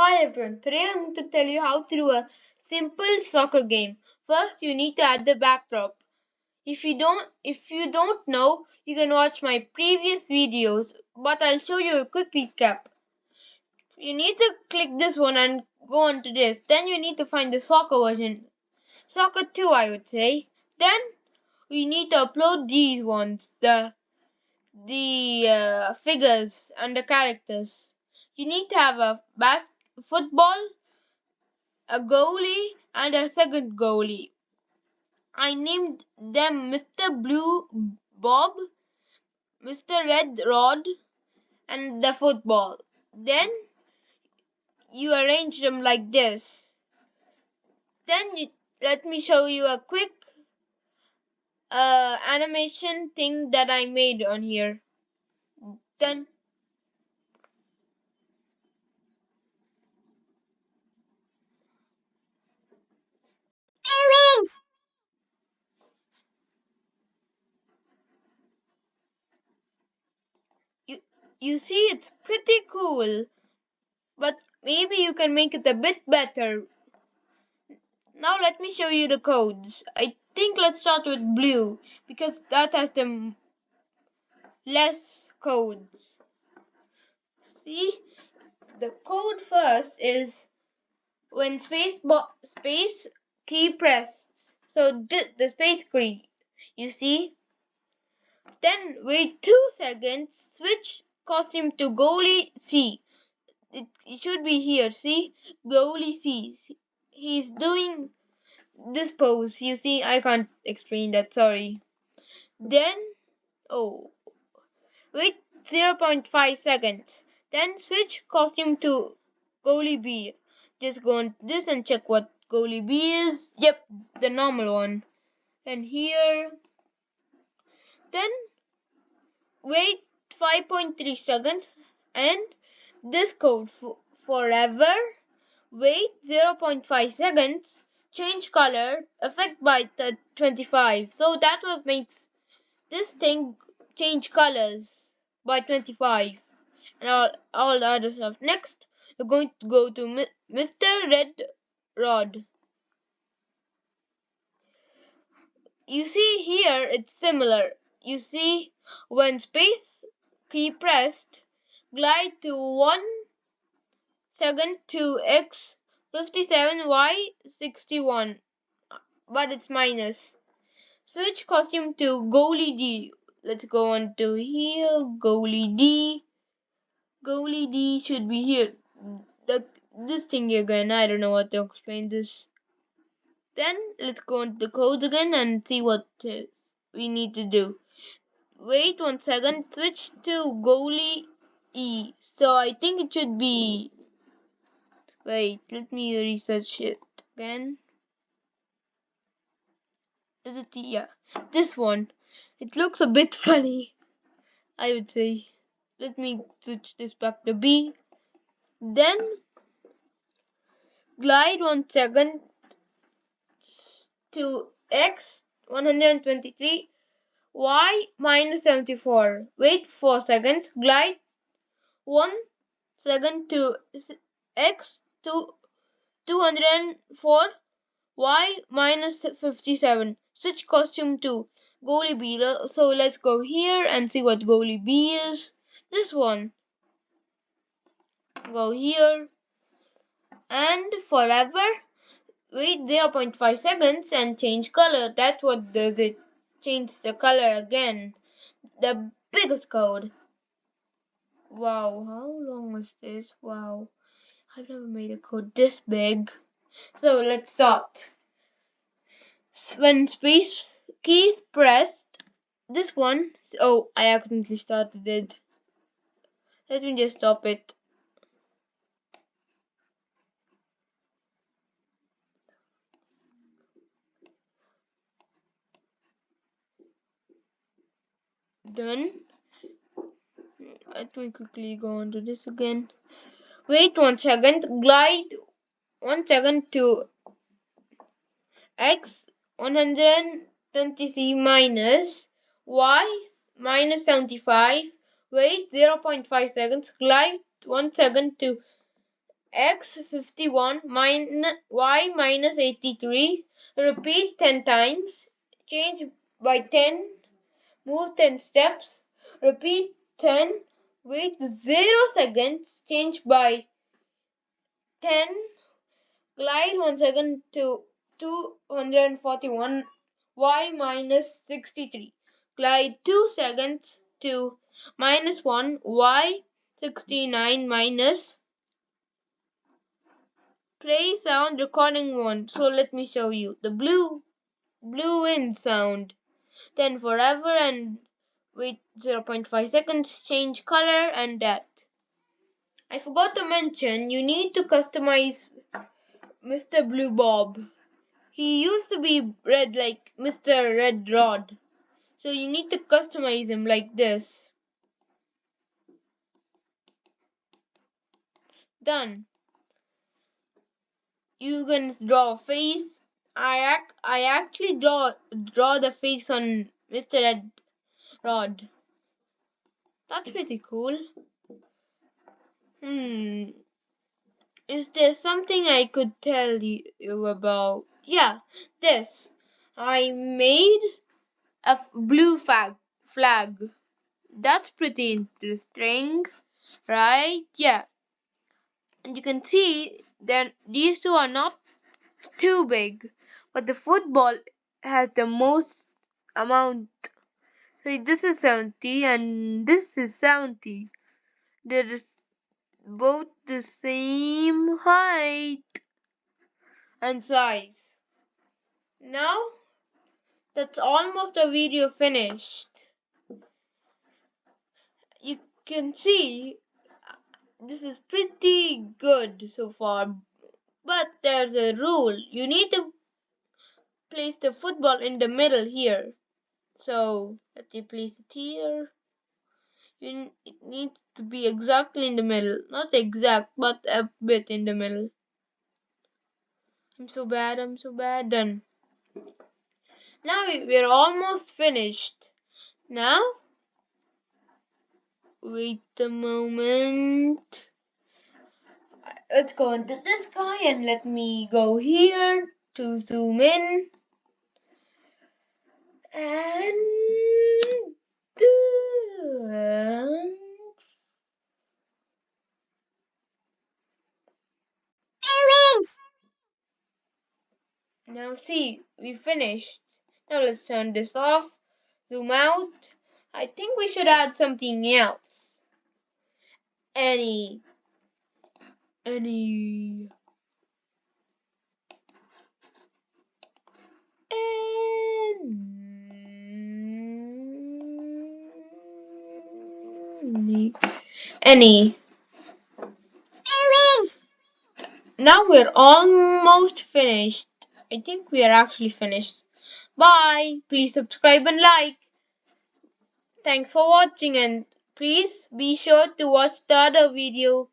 Hi everyone, today I'm going to tell you how to do a simple soccer game. First, you need to add the backdrop. If you don't know, you can watch my previous videos, but I'll show you a quick recap. You need to click this one and go on to this. Then you need to find the soccer version. Soccer 2 I would say. Then we need to upload these ones, the figures and the characters. You need to have a football, a goalie, and a second goalie. I named them Mr. Blue Bob, Mr. Red Rod, and the football. Then you arrange them like this. Let me show you a quick animation thing that I made on here. Then you you see it's pretty cool, but maybe you can make it a bit better. Now let me show you the codes. I think let's start with blue because that has the less codes. See, the code first is when space key pressed. So the space key, you see. Then wait 2 seconds. Switch costume to goalie C. It should be here. See, goalie C. He's doing this pose. You see, I can't explain that. Sorry. Then oh, wait 0.5 seconds. Then switch costume to goalie B. Just go on this and check what goalie B is. Yep, the normal one. And here. Then wait 5.3 seconds and this code forever. Wait 0.5 seconds. Change color. Effect by 25. So that was makes this thing change colors by 25. And all the other stuff. Next, we're going to go to Mr. Red Rod. You see here it's similar. You see when space key pressed, glide to 1 second to X 57 Y 61, but it's minus. Switch costume to goalie D. Let's go on to here. Goalie D. Goalie D should be here. This thing again. I don't know what to explain this. Then let's go into the codes again and see what we need to do. Wait 1 second. Switch to goalie E. So I think it should be. Wait, let me research it again. Is it yeah? This one. It looks a bit funny, I would say. Let me switch this back to B. Then glide 1 second to X 123 Y minus 74. Wait 4 seconds. Glide 1 second to X to 204 Y minus 57. Switch costume to goalie B. So let's go here and see what goalie B is. This one. Go here and forever. Wait 0.5 seconds and change color. That's what does it. Change the color again. The biggest code. Wow, how long is this? Wow, I've never made a code this big. So let's start. When space key is pressed, this one. Oh, I accidentally started it. Let me just stop it. Done. Let me quickly go on to this again. Wait 1 second. Glide 1 second to X 123 minus Y minus 75. Wait 0.5 seconds. Glide 1 second to x 51 y minus 83. Repeat 10 times. Change by 10. Move 10 steps. Repeat 10. Wait 0 seconds. Change by 10. Glide 1 second to 241 y minus 63. Glide 2 seconds to minus 1 y 69 minus. Play sound recording 1. So let me show you the blue wind sound. Then forever and wait 0.5 seconds, change color and depth. I forgot to mention you need to customize Mr. Blue Bob. He used to be red like Mr. Red Rod. So you need to customize him like this. Done. You can draw a face. I actually draw the face on Mr. Red Rod. That's pretty cool. Is there something I could tell you about? Yeah, this. I made a blue flag. That's pretty interesting, right? Yeah. And you can see that these two are not too big, but the football has the most amount. So this is 70 and this is 70. They're both the same height and size. Now that's almost a video finished. You can see this is pretty good so far, but there's a rule. You need to place the football in the middle here. So let me place it here. It needs to be exactly in the middle. Not exact, but a bit in the middle. I'm so bad. Done. Now we're almost finished. Now, wait a moment. Let's go into this guy and let me go here to zoom in. And now see, we finished. Now let's turn this off, zoom out. I think we should add something else. Any. Any. Now we're almost finished. I think we are actually finished. Bye. Please subscribe and like. Thanks for watching and please be sure to watch the other video.